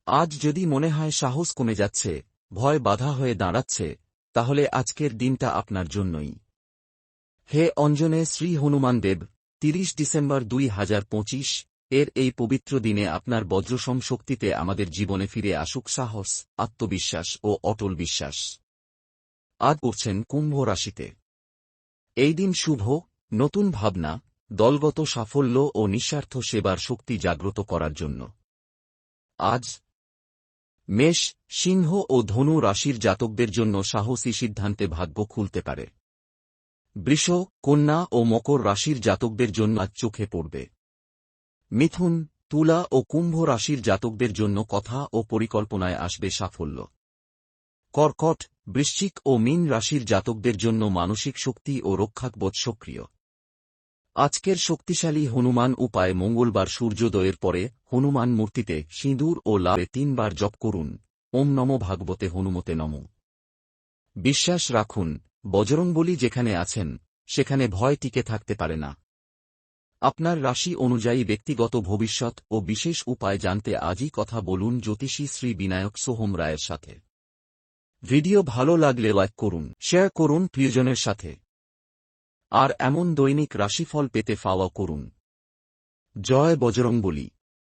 আজ যদি মনে হয় সাহস কমে যাচ্ছে, ভয় বাধা হয়ে দাঁড়াচ্ছে, তাহলে আজকের দিনটা আপনার জন্যই। হে অঞ্জনে শ্রী হনুমান দেব, 30 ডিসেম্বর 2025 এর এই পবিত্র দিনে আপনার বজ্রসম শক্তিতে আমাদের জীবনে ফিরে আসুক সাহস, আত্মবিশ্বাস ও অটল বিশ্বাস। আজ পড়ছেন কুম্ভ রাশিতে। এই দিন শুভ, নতুন ভাবনা, দলগত সাফল্য ও নিঃস্বার্থ সেবার শক্তি জাগ্রত করার জন্য। আজ মেষ, সিংহ ও ধনু রাশির জাতকদের জন্য সাহসী সিদ্ধান্তে ভাগ্য খুলতে পারে। বৃষ, কন্যা ও মকর রাশির জাতকদের জন্য আজ চোখে পড়বে। মিথুন, তুলা ও কুম্ভ রাশির জাতকদের জন্য কথা ও পরিকল্পনায় আসবে সাফল্য। কর্কট, বৃশ্চিক ও মীন রাশির জাতকদের জন্য মানসিক শক্তি ও রক্ষাবোধ সক্রিয়। আজকের শক্তিশালী হনুমান উপায় মঙ্গলবার সূর্যোদয়ের পরে হনুমান মূর্তিতে সিঁদুর ও লালে 3 বার জপ করুন। ওম নমো ভাগবতে হনুমতে নমঃ। বিশ্বাস রাখুন, বজরংবলী যেখানে আছেন, সেখানে ভয় টিকে থাকতে পারে না। আপনার রাশি অনুযায়ী ব্যক্তিগত ভবিষ্যৎ ও বিশেষ উপায় জানতে আজই কথা বলুন জ্যোতিষী শ্রী বিনায়ক সোহম রায়ের সাথে। ভিডিও ভালো লাগলে লাইক করুন, শেয়ার করুন প্রিয়জনের সাথে। আর এমন দৈনিক রাশিফল পেতে ফলো করুন। জয় বজরংবলী।